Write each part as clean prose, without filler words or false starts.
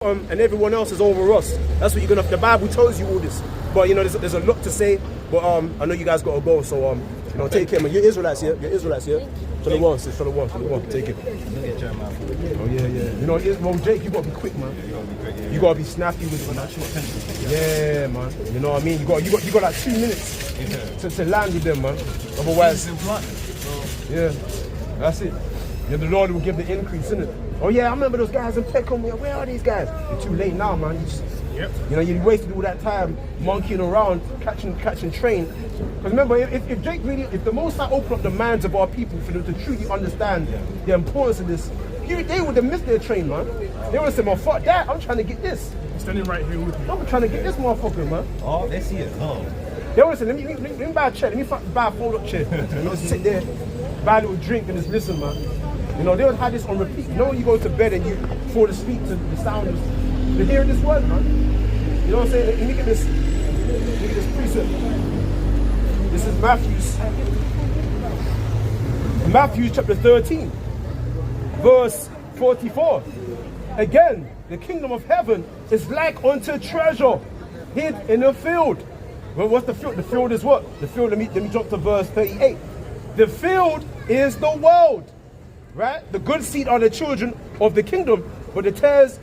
And everyone else is over us. That's what you're gonna. The Bible tells you all this. But there's a lot to say. But I know you guys gotta go. So take care, man. You're Israelites here. You're Israelites here. Shalom, sis. Shalom. Take it. Oh yeah. Well, Jake, you gotta be quick, man. You gotta be snappy with it. Yeah, man. You know what I mean? You got like 2 minutes to land with them, man. Otherwise, yeah, that's it. Yeah, the Lord will give the increase, innit? Oh yeah, I remember those guys in Peckham. Where are these guys? You're too late now, man. You wasted all that time monkeying around, catching train. Because remember, if Jake really, if the Most High opened up the minds of our people for them to truly understand the importance of this, they would have missed their train, man. They would have said, "Man, fuck that. I'm trying to get this." Standing right here with me. I'm trying to get this motherfucker, man. Oh, let's see it. Oh. They would have said, "Let me buy a chair. Let me buy a fold-up chair. And just sit there, buy a little drink, and just listen, man." They would have this on repeat. When you go to bed and you fall asleep to the sound of the hearing this word, man. You know what I'm saying? Let me get this precept. This is Matthew chapter 13, verse 44. Again, the kingdom of heaven is like unto treasure hid in a field. Well, what's the field? The field is what? The field, let me jump to verse 38. The field is the world. Right? The good seed are the children of the kingdom, but the tares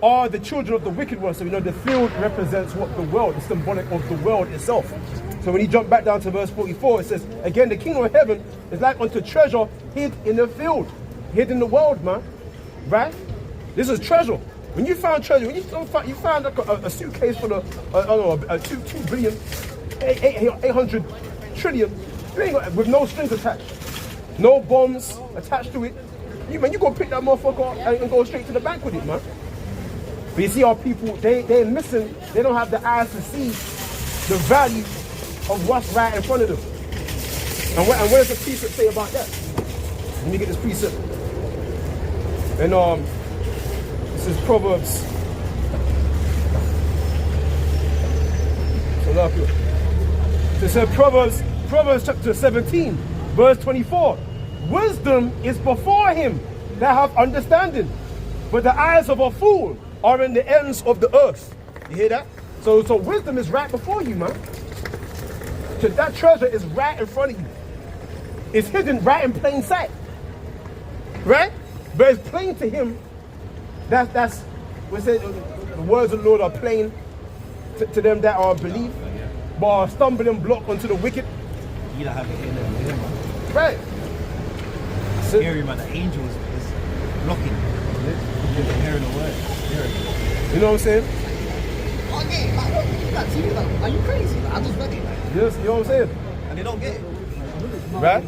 are the children of the wicked one. So the field represents what? The world, the symbolic of the world itself. So when you jump back down to verse 44, it says, again, the kingdom of heaven is like unto treasure hid in the field, hid in the world, man. Right? This is treasure. When you found treasure, when you found like a suitcase full of, 2 billion, 800 trillion, with no strings attached. No bombs attached to it. You go pick that motherfucker up and go straight to the bank with it, man. But you see our people, they're missing, they don't have the eyes to see the value of what's right in front of them. And what does the precept say about that? Let me get this precept. And this is Proverbs. So look here. This is Proverbs chapter 17. Verse 24, wisdom is before him that have understanding, but the eyes of a fool are in the ends of the earth. You hear that? So wisdom is right before you, man. So that treasure is right in front of you. It's hidden right in plain sight. Right? But it's plain to him. That's we say the words of the Lord are plain to them that are believe, but a stumbling block unto the wicked. You don't have it in there. Right. Scary, man. The angels is blocking. You're hearing the word. You know what I'm saying? Okay, are you crazy? I just read it. Yes, you know what I'm saying? And they don't get it. Right?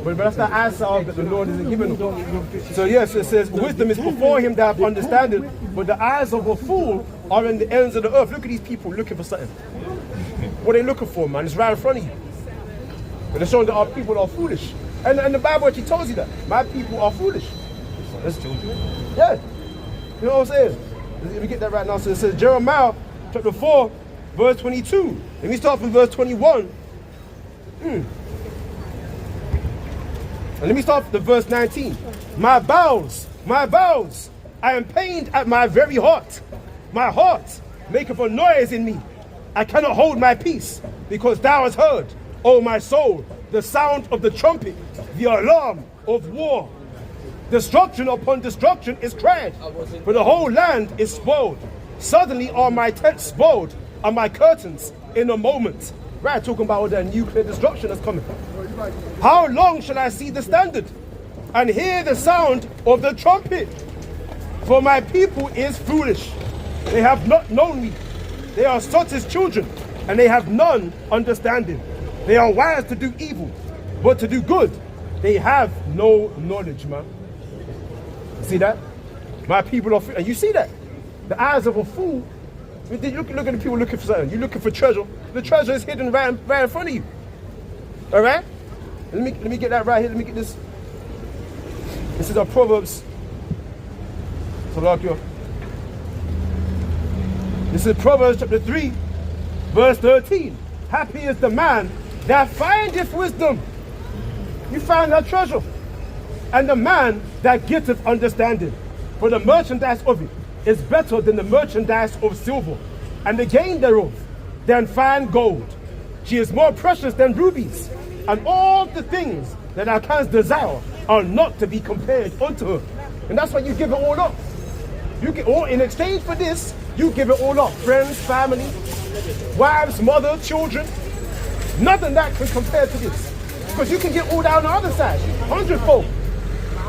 But that's the answer that the Lord isn't giving them. So yes, it says, wisdom is before him that have understanding, but the eyes of a fool are in the ends of the earth. Look at these people looking for something. What are they looking for, man? It's right in front of you. But they're showing that our people are foolish. And the Bible actually tells you that. My people are foolish. That's children. Yeah. You know what I'm saying? Let me get that right now. So it says Jeremiah chapter 4, verse 22. Let me start from verse 21. And let me start from verse 19. My bowels, I am pained at my very heart. My heart maketh a noise in me. I cannot hold my peace, because thou hast heard, O my soul, the sound of the trumpet, the alarm of war. Destruction upon destruction is cried, for the whole land is spoiled. Suddenly are my tents spoiled, and my curtains in a moment. Right, talking about all the nuclear destruction that's coming. How long shall I see the standard, and hear the sound of the trumpet? For my people is foolish. They have not known me. They are such as children, and they have none understanding. They are wise to do evil, but to do good, they have no knowledge, man. See that? My people are, and you see that? The eyes of a fool. Look at the people looking for something. You're looking for treasure. The treasure is hidden right in front of you. All right? Let me get that right here. Let me get this. This is our Proverbs. So look here. This is Proverbs chapter 3, verse 13. Happy is the man that findeth wisdom. You find that treasure. And the man that getteth understanding. For the merchandise of it is better than the merchandise of silver, and the gain thereof than fine gold. She is more precious than rubies, and all the things that our canst desire are not to be compared unto her. And that's why you give it all up. You get all in exchange for this. You give it all up. Friends, family, wives, mother, children. Nothing that can compare to this. Because you can get all that on the other side, 100-fold.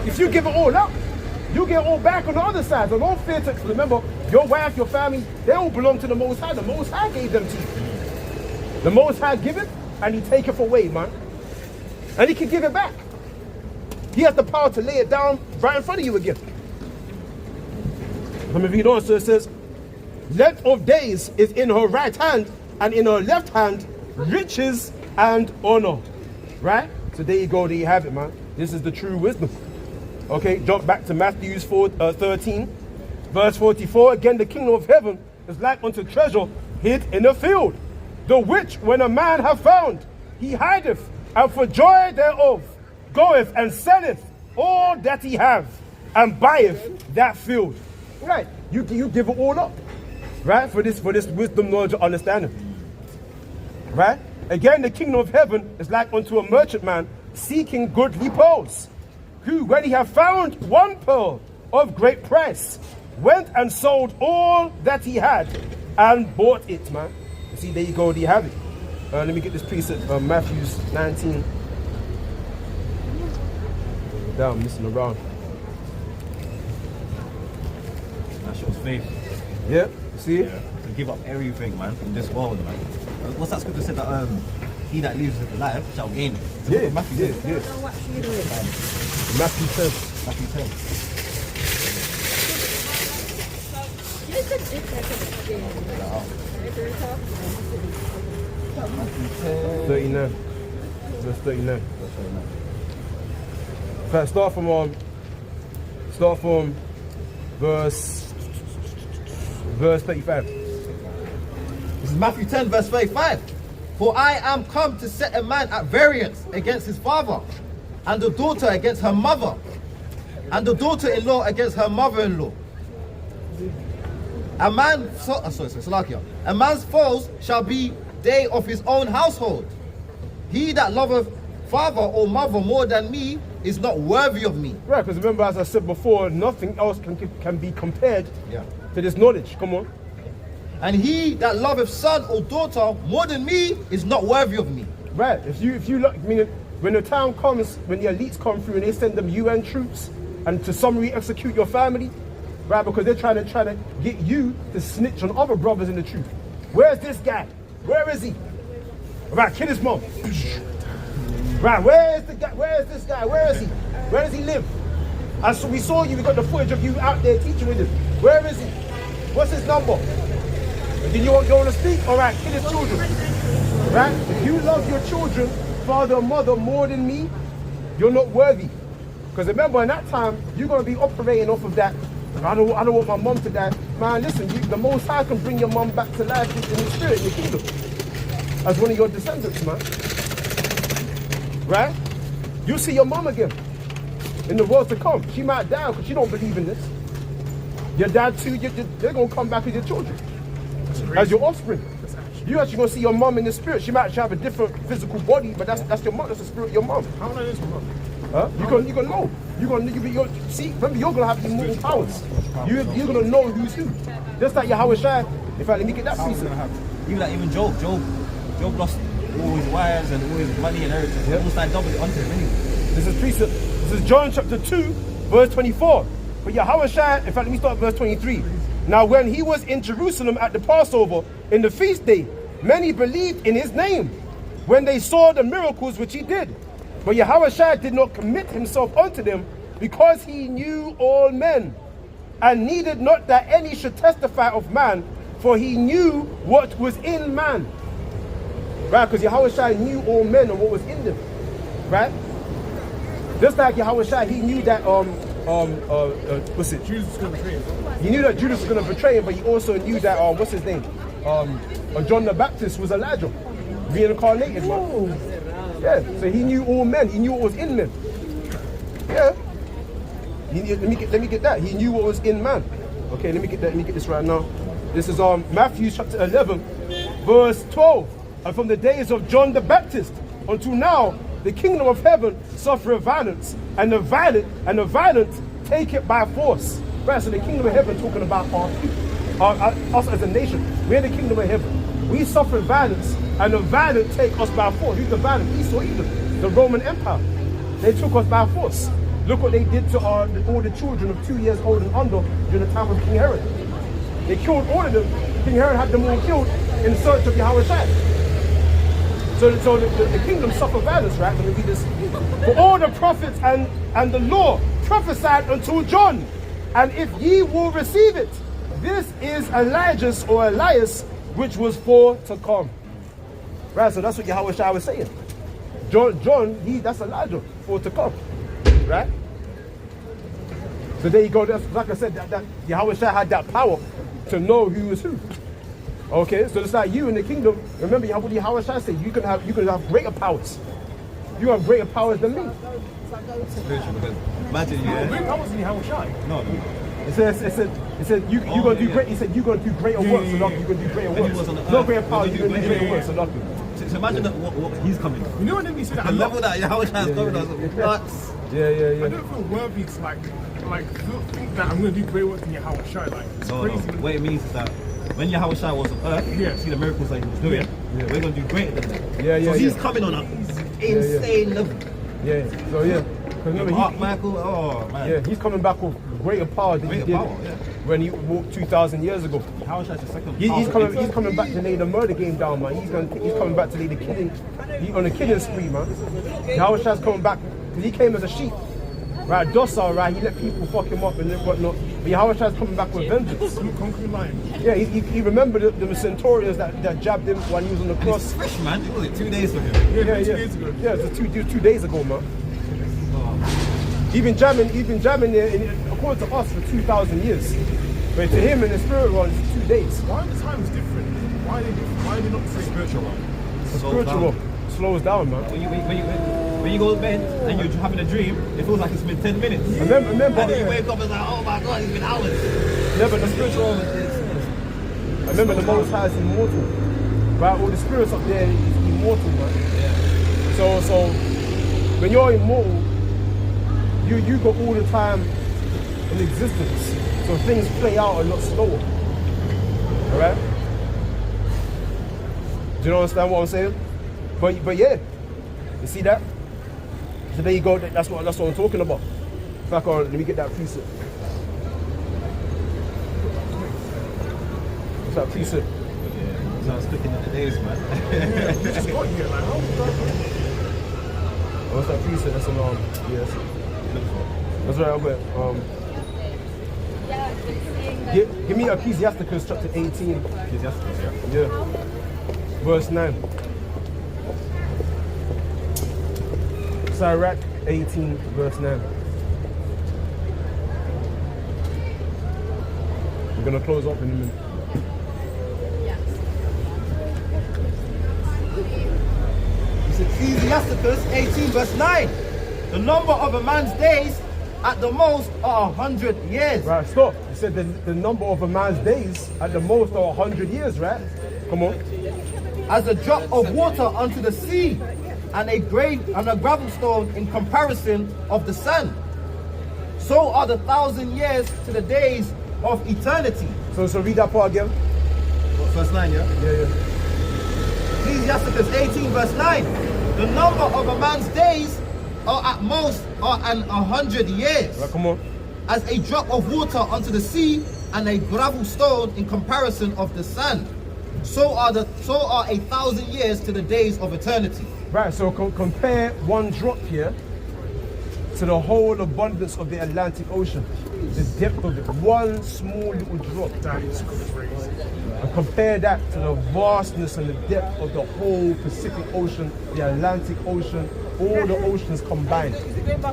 If you give it all up, you get all back on the other side. So don't fear to remember, your wife, your family, they all belong to the Most High. The Most High gave them to you. The Most High give it, and He take it away, man. And He can give it back. He has the power to lay it down right in front of you again. Let me read on. So it says, length of days is in her right hand, and in her left hand, riches and honor. Right? So there you go, there you have it, man. This is the true wisdom. Okay, jump back to Matthew 13, verse 44. Again, the kingdom of heaven is like unto treasure hid in a field, the which when a man hath found, he hideth, and for joy thereof goeth and selleth all that he hath, and buyeth that field. Right? You give it all up. Right? For this wisdom, knowledge, and understanding. Right? Again, the kingdom of heaven is like unto a merchantman seeking goodly pearls, who, when he had found one pearl of great price, went and sold all that he had and bought it, man. You see, there you go, there you have it. Let me get this piece of Matthew 19. Damn, I'm missing around. That shows faith. Yeah, see? Yeah. To give up everything, man, in this world, man. What's that scripture said that he that lives with life shall gain? Yeah, Matthew. yeah. Matthew 10. Matthew 10. Matthew 10. 39. Verse 39. In fact, start from verse 35. This is Matthew 10, verse 35. For I am come to set a man at variance against his father, and the daughter against her mother, and the daughter-in-law against her mother-in-law. A man's foes shall be they of his own household. He that loveth father or mother more than me is not worthy of me. Right, because remember, as I said before, nothing else can be compared to this knowledge. Come on. And he that loveth son or daughter more than me is not worthy of me. Right. If you look, I mean, when the time comes, when the elites come through and they send them UN troops and to summary execute your family, right? Because they're trying to get you to snitch on other brothers in the truth. Where's this guy? Where is he? Right, kill his mom. Right, where's the guy? Where is this guy? Where is he? Where does he live? And so we saw you, we got the footage of you out there teaching with him. Where is he? What's his number? Do you want to speak? All right, kill his children. Right? If you love your children, father or mother, more than me, you're not worthy. Because remember, in that time, you're going to be operating off of that. I don't want my mom to die. Man, listen, the Most High can bring your mom back to life in the spirit, in the kingdom. As one of your descendants, man. Right? You'll see your mom again in the world to come. She might die because she don't believe in this. Your dad too, they're going to come back as your children. As your offspring. You actually going to see your mom in the spirit. She might actually have a different physical body, but that's your mom. That's the spirit of your mom. How old is my mom? Huh? You're gonna know. See, remember, you're gonna have immortal powers. You're gonna know who's who. Just like Yahweh Shai. In fact, let me get that piece of Even Job lost all his wives and all his money and everything. Yep. Almost like doubled it onto him anyway. This is John chapter 2, verse 24. But Yahweh Shai, in fact, let me start at verse 23. Now, when he was in Jerusalem at the Passover, in the feast day, many believed in his name, when they saw the miracles which he did. But Yahweh Shai did not commit himself unto them, because he knew all men, and needed not that any should testify of man, for he knew what was in man. Right? Because Yahweh Shai knew all men and what was in them. Right? Just like Yahweh Shai, he knew that what's it? Judas was going to betray him. He knew that Judas was going to betray him, but he also knew that what's his name? John the Baptist was Elijah, reincarnated, man. Yeah, so he knew all men. He knew what was in men. Yeah. Let me get that. He knew what was in man. Okay, let me get this right now. This is Matthew chapter 11, verse 12. And from the days of John the Baptist until now, the kingdom of heaven suffereth violence, and the violent take it by force. Right, so the kingdom of heaven talking about our people, us as a nation. We're the kingdom of heaven. We suffer violence, and the violent take us by force. Who's the violent? Esau, Edom, the Roman Empire. They took us by force. Look what they did to all the children of 2 years old and under during the time of King Herod. They killed all of them. King Herod had them all killed in search of Yahweh Shai. So the kingdom suffered violence, right? Let me read this. For all the prophets and the law prophesied until John. And if ye will receive it, this is Elijah's or Elias, which was for to come. Right, so that's what Yahweh Shai was saying. John, that's Elijah, for to come. Right? So there you go. That's, like I said, that Yahweh Shai had that power to know who is who. Okay, so it's like you in the kingdom. Remember what Yahweh Shai said, you can have greater powers. You have greater powers than me. Spiritual, because imagine That wasn't Yahweh Shai. No. It said you gonna do great. He said you gonna do greater works, so nothing. You gonna do greater works. No greater power. You gonna do greater works, so nothing. So imagine that what he's coming. You know when he said that? The level that Yahweh Shai is coming on, nuts. Yeah. I don't feel worthy to like think that I'm gonna do great work in Yahweh Shai. Like it's crazy. What it means is that when Yahweh Shai was on earth, see the miracles that he was doing. We're gonna do greater than that. So he's coming on an insane level. Yeah. So yeah. Because remember, Michael, oh man. Yeah, he's coming back with greater power than he did when he walked 2,000 years ago. Yahweh Shai's the second. He's coming back to lay the murder game down, man. He's coming back to lay the killing. On a killing spree, man. Yahweh Shai's coming back because he came as a sheep. Right, docile, right? He let people fuck him up and whatnot. But Yahweh Shai's coming back with vengeance. Conquering lion. Yeah, he remembered the centurions that jabbed him when he was on the cross. It's fresh, man. It was like 2 days for him. Yeah, 2 days ago. Yeah, it was 2 days ago, man. He's been jamming there, according to us, for 2,000 years. But to him in the spirit realm, it's 2 days. Why the time is different? Why are they different? Why are they not the same? Spiritual one. The spiritual one slows down, man. When you go to bed and you're having a dream, it feels like it's been 10 minutes. Remember, and then you wake up and it's like, oh my God, it's been hours. Yeah, but the spiritual one remember the Most High is immortal. Right? All the spirits up there is immortal, man. Yeah. So when you're immortal, you got all the time in existence. So things play out a lot slower. Alright? Do you understand what I'm saying? But yeah. You see that? So there you go, that's what I'm talking about. Back on, let me get that precept. What's that precept? Yeah. So I was clicking in the days, man. You just got here, like, how? What's that precept? That's an yes. That's right, Albert. Give me Ecclesiasticus chapter 18. Ecclesiasticus, Yeah. Verse 9. Sirach 18, verse 9. We're going to close up in a minute. It's Ecclesiasticus 18 verse 9. The number of a man's days at the most are 100 years. Right, stop. You said the number of a man's days at the most are 100 years, right? Come on. As a drop of water unto the sea, and a gravel stone in comparison of the sun. So are the 1,000 years to the days of eternity. So read that part again. Verse 9, yeah? Yeah. Ecclesiasticus 18 verse 9. The number of a man's days are at most 100 years. Right, come on. As a drop of water unto the sea, and a gravel stone in comparison of the sun. So are 1,000 years to the days of eternity. Right, so compare one drop here to the whole abundance of the Atlantic Ocean. The depth of it. One small little drop. That is crazy. And compare that to the vastness and the depth of the whole Pacific Ocean, the Atlantic Ocean, all the oceans combined.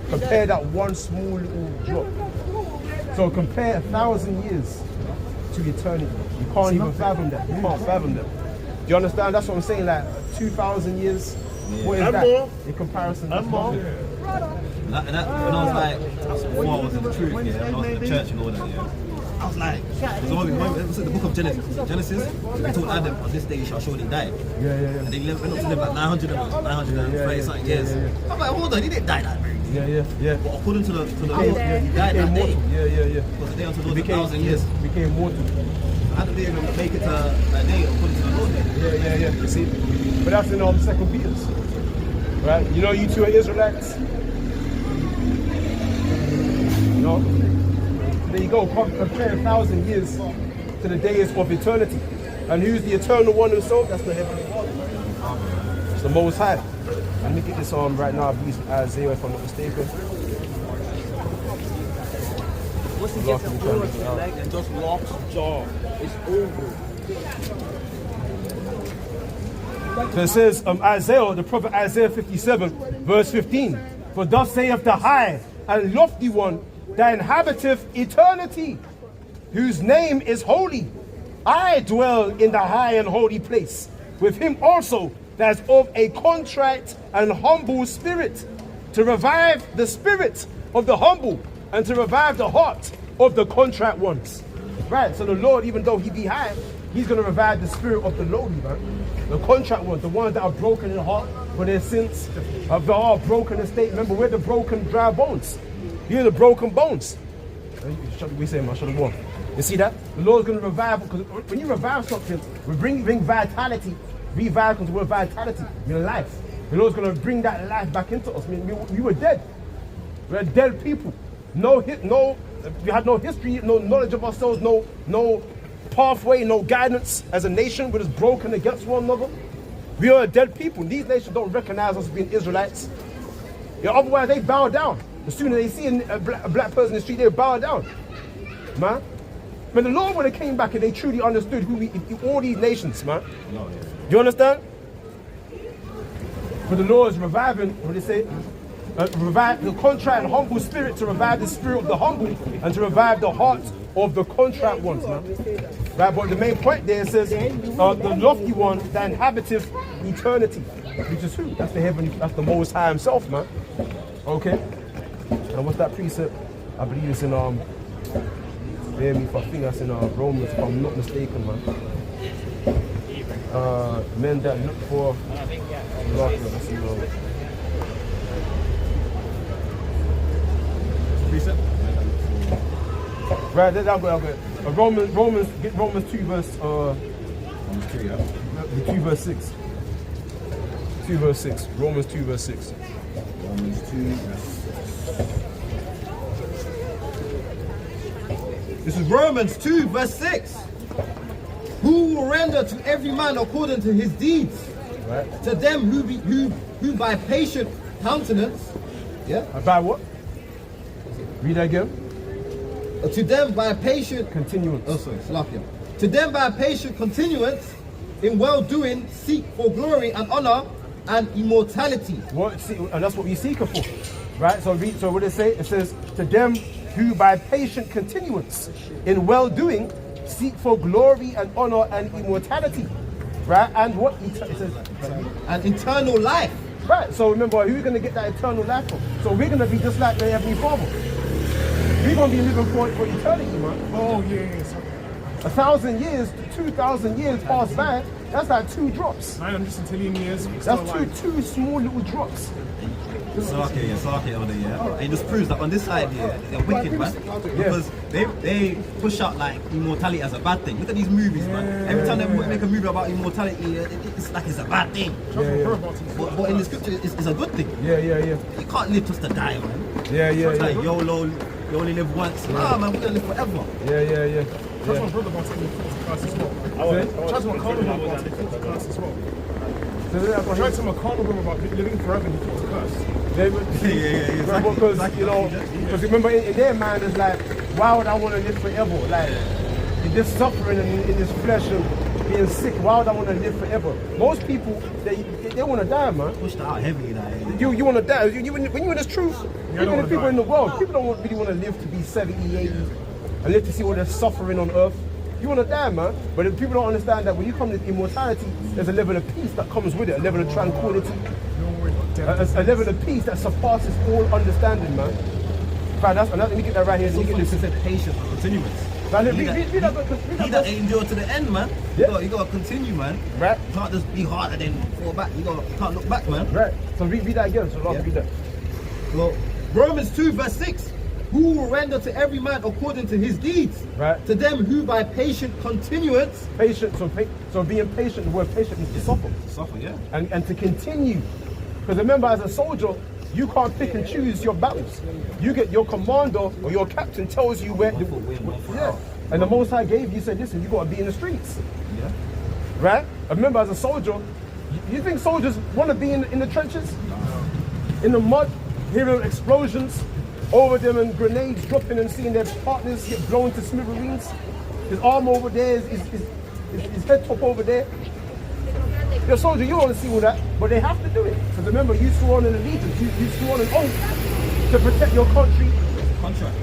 Compare that one small little drop. So compare 1,000 years to eternity. You can't even fathom that. You can't fathom that. Do you understand? That's what I'm saying. Like 2,000 years. What is And that more. in comparison? And more. When I was like, before I was in the truth, yeah, when I was in the church and all that, yeah, I was like, it's in the book of Genesis, they told Adam, on this day you shall surely die. And they went on to live like 930 something years. I'm like, hold on, he didn't die that very. But according to the law, he died that day. Because the day unto the Lord 1,000 years. Became mortal. How did they even make it to that day according to the Lord? You see? But that's in 2 Peter's. Right? You know you two are Israelites. You know? There you go, compare 1,000 years to the days of eternity. And who's the eternal one who sold? That's the Heavenly Father. It's the Most High. Let me get this on right now, please, Isaiah, if I'm not mistaken. Once he gets a hold of his leg and just locks jaw, it's over. So it says, Isaiah, the prophet Isaiah 57, verse 15. For thus saith the high and lofty one that inhabiteth eternity, whose name is holy. I dwell in the high and holy place, with him also that is of a contrite and humble spirit, to revive the spirit of the humble, and to revive the heart of the contrite ones. Right, so the Lord, even though he be high, he's going to revive the spirit of the lowly, man. The contrite ones, the ones that are broken in heart for their sins, of the all broken in state. Remember, we're the broken, dry bones. You're the broken bones. We say, man, shut up, one. You see that? The Lord's going to revive, because when you revive something, we bring vitality. Revive comes with vitality, your life. The Lord's going to bring that life back into us. I mean, we were dead. We're dead people. We had no history, no knowledge of ourselves, no pathway, no guidance as a nation. We're just broken against one another. We are a dead people. These nations don't recognize us as being Israelites. You know, otherwise, they bow down. As soon as they see a black person in the street, they bow down. Man. When the Lord would have came back and they truly understood who all these nations, man. You understand? But the Lord is reviving, what do they say? Revive the contrite and humble spirit, to revive the spirit of the humble and to revive the heart of the contrite ones, man. Right, but the main point there says the lofty one that inhabiteth eternity, which is who? That's the heavenly, that's the Most High himself, man. Okay. And what's that precept? I believe it's in bear me if I think that's in Romans, if I'm not mistaken, man. Men that look for let's see, Precept? Right, there, I'll go. Romans 2 verse Romans 2, yeah. 2 verse 6. 2 verse 6. Romans 2 verse 6. Romans 2 verse 6. This is Romans 2 verse 6. Who will render to every man according to his deeds? Right. To them who by patient countenance, yeah. By what? Read that again. To them by patient continuance. Oh, sorry, Slakia. To them by patient continuance in well-doing seek for glory and honor and immortality. What? See, and that's what we seek for, right? So read. So what does it say? It says, to them who by patient continuance in well-doing seek for glory and honor and immortality, right? And what it says, and eternal life. right? So remember, who's going to get that eternal life from? So we're going to be just like the Heavenly Father. We're going to be living for eternity, man. Oh, yes. 1,000 years, 2,000 years pass by. That's like 2 drops. 900 centillion years. That's two small little drops. Sarke on it, yeah. And it just proves that on this side, yeah, they're wicked, man. Because they push out like immortality as a bad thing. Look at these movies, man. Every time they make a movie about immortality, it's like it's a bad thing. But in the scripture, it's a good thing. Yeah. You can't live just to die, man. Yeah. It's like YOLO, you only live once. Nah, man, we're gonna live forever. Yeah. Trust my brother about taking the class as well. Trust my colleague about taking the class as well. I tried to tell my colleague about living forever and he thought it was cursed. Yeah, because you know, because remember in their mind it's like, why would I want to live forever? Like, in this suffering and in this flesh and being sick, why would I want to live forever? Most people, they want to die, man. Pushed out heavily, like. You want to die. When you're in this truth, even the people in the world, people don't really want to live to be 70, 80, and live to see all the suffering on earth. You want to die, man. But if people don't understand that when you come to immortality, there's a level of peace that comes with it, a level of tranquility. A level of peace that surpasses all understanding, man. Let me get that right here. So you said patience, continuance. Like, He that endure to the end, man. Yeah. You gotta continue, man. Right. You can't just be hard and then fall back. You can't look back, man. Right. So read that again. So last read that. Well, Romans 2 verse 6. Who will render to every man according to his deeds? Right. To them who by patient continuance. Patience. So being patient. The word patient means to suffer. Suffer, yeah. And to continue. Because remember, as a soldier, you can't pick and choose your battles. You get your commander or your captain tells you where. One for win, one for Yeah. out. And the Most High gave you said, listen, you got to be in the streets. Yeah. Right? Remember, as a soldier, you think soldiers want to be in the trenches? In the mud, hearing explosions over them and grenades dropping and seeing their partners get blown to smithereens. His arm over there, his head top over there. You're a soldier, you don't want to see all that, but they have to do it. Because remember, you swore on an allegiance, you swore on an oath to protect your country. Contract.